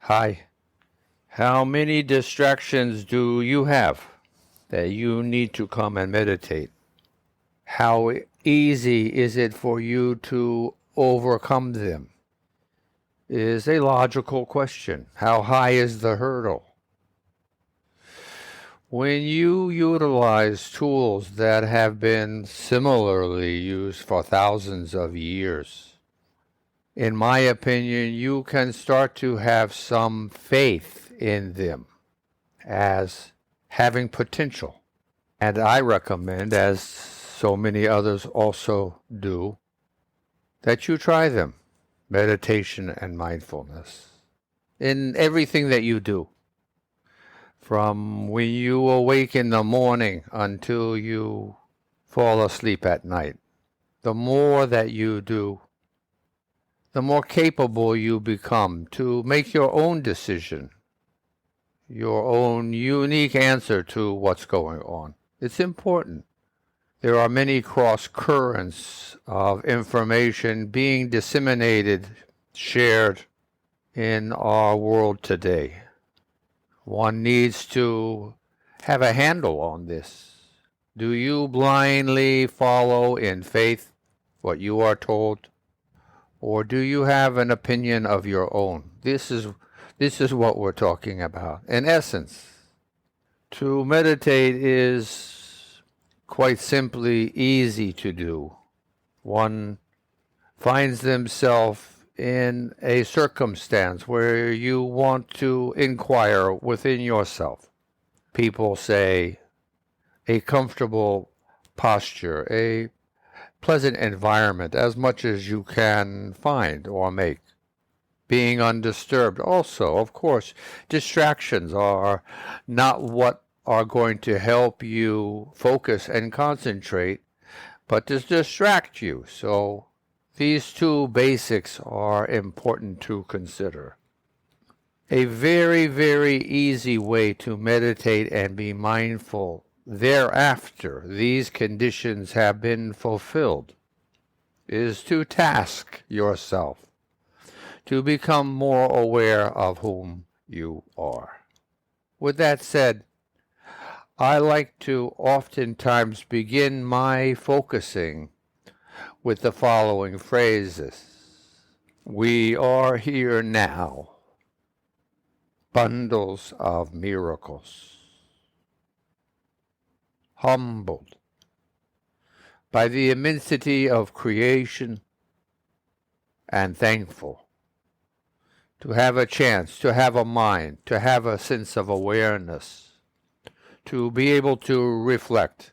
Hi. How many distractions do you have that you need to come and meditate? How easy is it for you to overcome them? Is a logical question. How high is the hurdle? When you utilize tools that have been similarly used for thousands of years, in my opinion, you can start to have some faith in them as having potential. And I recommend, as so many others also do, that you try them, meditation and mindfulness, in everything that you do. From when you awake in the morning until you fall asleep at night. The more that you do, the more capable you become to make your own decision, your own unique answer to what's going on. It's important. There are many cross currents of information being disseminated, shared in our world today. One needs to have a handle on this. Do you blindly follow in faith what you are told? Or do you have an opinion of your own? This is what we're talking about. In essence, to meditate is quite simply easy to do. One finds themselves in a circumstance where you want to inquire within yourself. People say a comfortable posture, a pleasant environment, as much as you can find or make. Being undisturbed also, of course. Distractions are not what are going to help you focus and concentrate, but to distract you. So these two basics are important to consider. A very, very easy way to meditate and be mindful thereafter these conditions have been fulfilled is to task yourself to become more aware of whom you are. With that said, I like to oftentimes begin my focusing with the following phrases. We are here now, bundles of miracles. Humbled by the immensity of creation and thankful to have a chance, to have a mind, to have a sense of awareness, to be able to reflect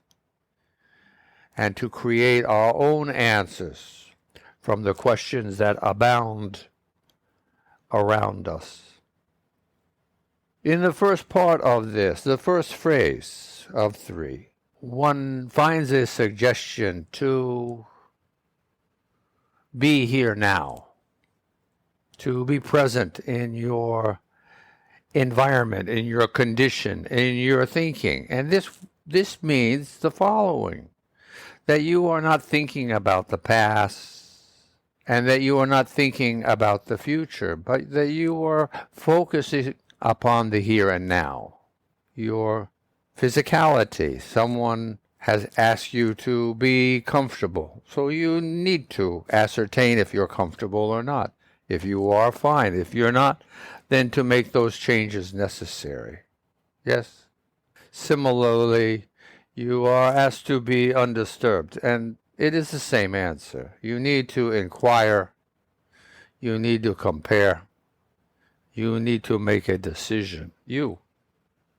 and to create our own answers from the questions that abound around us. In the first part of this, the first phrase of 3, one finds a suggestion to be here now, to be present in your environment, in your condition, in your thinking. And this means the following, that you are not thinking about the past and that you are not thinking about the future, but that you are focusing upon the here and now, your physicality. Someone has asked you to be comfortable, so you need to ascertain if you're comfortable or not. If you are, fine. If you're not, then to make those changes necessary. Yes? Similarly, you are asked to be undisturbed, and it is the same answer. You need to inquire. You need to compare. You need to make a decision. You,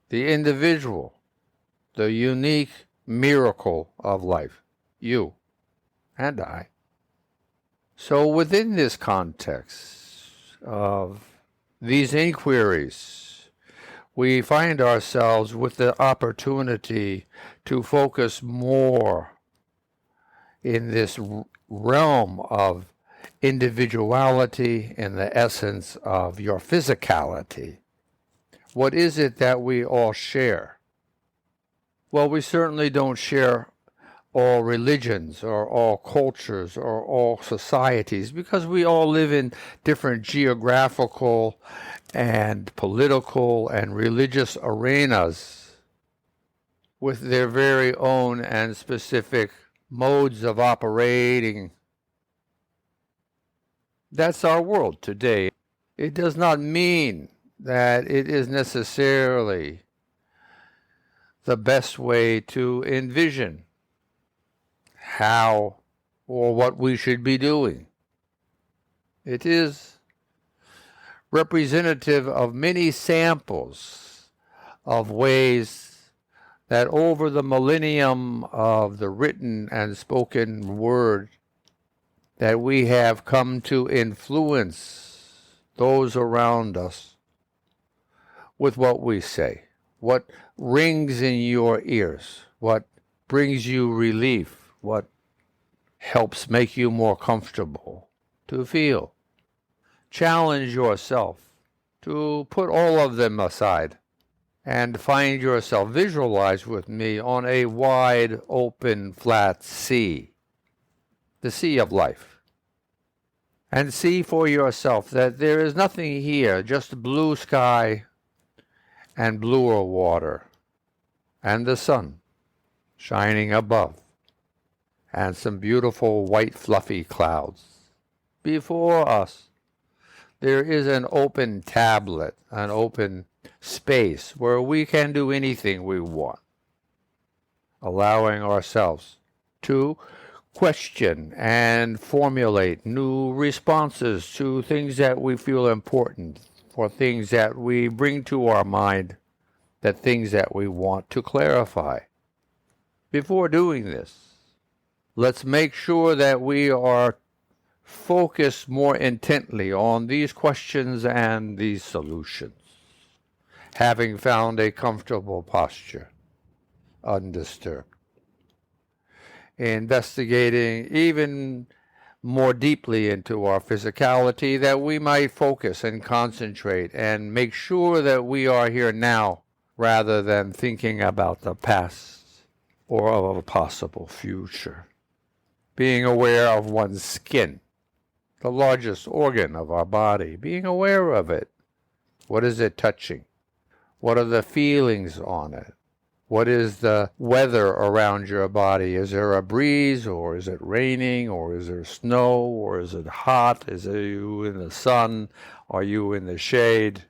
the individual, the unique miracle of life. You and I. So within this context of these inquiries, we find ourselves with the opportunity to focus more in this realm of individuality in the essence of your physicality. What is it that we all share? Well, we certainly don't share all religions or all cultures or all societies because we all live in different geographical and political and religious arenas with their very own and specific modes of operating. That's our world today. It does not mean that it is necessarily the best way to envision how or what we should be doing. It is representative of many samples of ways that over the millennium of the written and spoken word that we have come to influence those around us with what we say, what rings in your ears, what brings you relief, what helps make you more comfortable to feel. Challenge yourself to put all of them aside and find yourself, visualize with me on a wide, open, flat sea, the sea of life. And see for yourself that there is nothing here, just blue sky and bluer water, and the sun shining above, and some beautiful white fluffy clouds. Before us, there is an open tablet, an open space where we can do anything we want, allowing ourselves to question and formulate new responses to things that we feel important, for things that we bring to our mind, that things that we want to clarify. Before doing this, let's make sure that we are focused more intently on these questions and these solutions, having found a comfortable posture, undisturbed. Investigating even more deeply into our physicality, that we might focus and concentrate and make sure that we are here now rather than thinking about the past or of a possible future. Being aware of one's skin, the largest organ of our body, being aware of it. What is it touching? What are the feelings on it? What is the weather around your body? Is there a breeze, or is it raining, or is there snow, or is it hot? Is it you in the sun? Are you in the shade?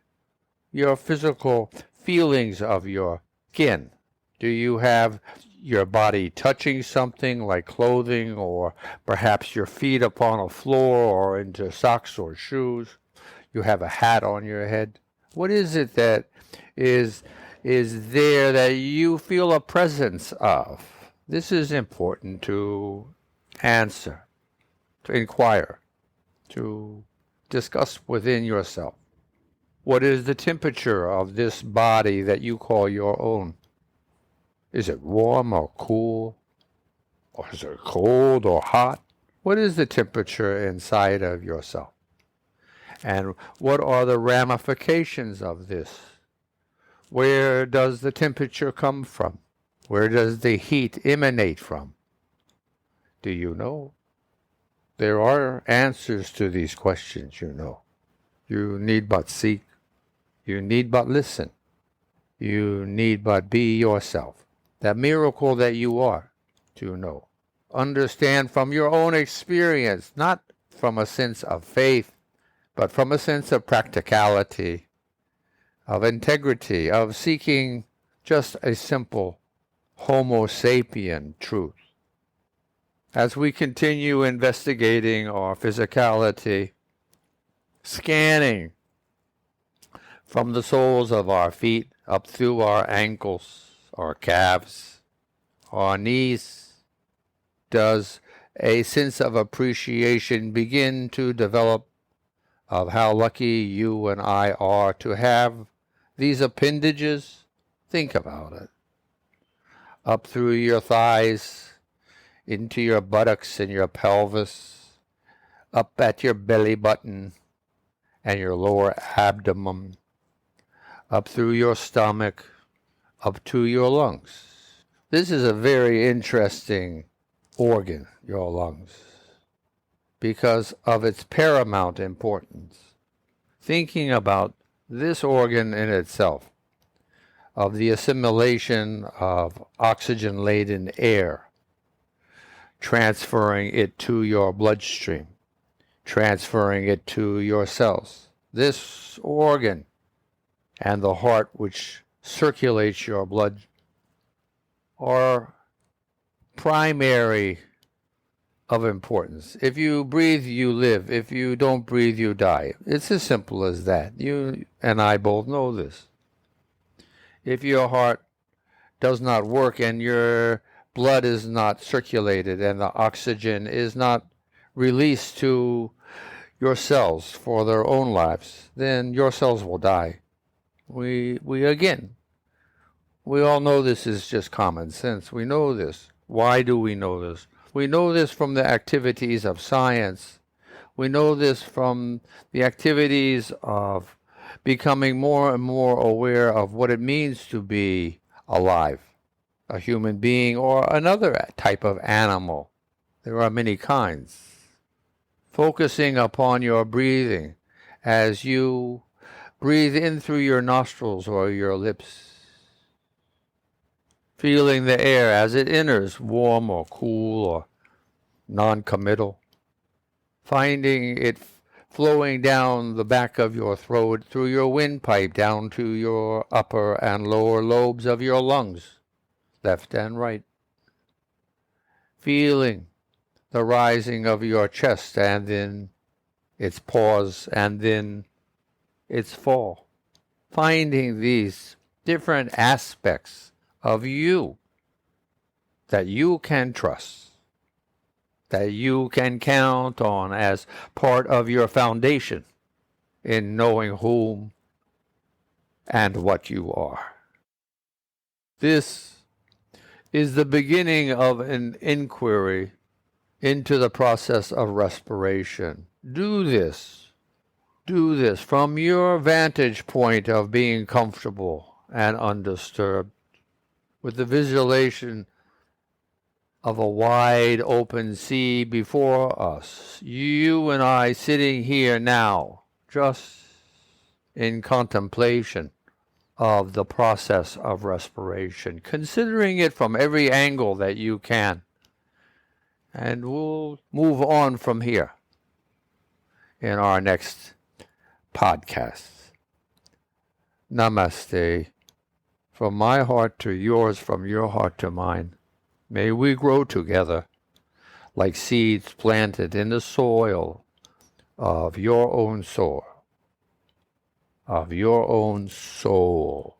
Your physical feelings of your skin. Do you have your body touching something like clothing, or perhaps your feet upon a floor or into socks or shoes? You have a hat on your head. What is it that is there that you feel a presence of? This is important to answer, to inquire, to discuss within yourself. What is the temperature of this body that you call your own? Is it warm or cool? Or is it cold or hot? What is the temperature inside of yourself? And what are the ramifications of this? Where does the temperature come from? Where does the heat emanate from? Do you know? There are answers to these questions, you know. You need but seek. You need but listen. You need but be yourself. That miracle that you are, to know. Understand from your own experience, not from a sense of faith, but from a sense of practicality, of integrity, of seeking just a simple Homo sapien truth. As we continue investigating our physicality, scanning from the soles of our feet up through our ankles, our calves, our knees, does a sense of appreciation begin to develop of how lucky you and I are to have these appendages? Think about it. Up through your thighs, into your buttocks and your pelvis, up at your belly button and your lower abdomen, up through your stomach, up to your lungs. This is a very interesting organ, your lungs, because of its paramount importance. Thinking about this organ in itself, of the assimilation of oxygen-laden air, transferring it to your bloodstream, transferring it to your cells. This organ and the heart which circulates your blood are primary of importance. If you breathe, you live. If you don't breathe, you die. It's as simple as that. You and I both know this. If your heart does not work and your blood is not circulated and the oxygen is not released to your cells for their own lives, then your cells will die. We all know this is just common sense. We know this. Why do we know this? We know this from the activities of science. We know this from the activities of becoming more and more aware of what it means to be alive, a human being or another type of animal. There are many kinds. Focusing upon your breathing as you breathe in through your nostrils or your lips. Feeling the air as it enters, warm or cool or non-committal. Finding it flowing down the back of your throat through your windpipe down to your upper and lower lobes of your lungs, left and right. Feeling the rising of your chest and then its pause and then its fall. Finding these different aspects of you that you can trust, that you can count on as part of your foundation in knowing whom and what you are. This is the beginning of an inquiry into the process of respiration. Do this from your vantage point of being comfortable and undisturbed, with the visualization of a wide open sea before us. You and I sitting here now, just in contemplation of the process of respiration, considering it from every angle that you can. And we'll move on from here in our next podcast. Namaste. From my heart to yours, from your heart to mine. May we grow together like seeds planted in the soil of your own soul, of your own soul.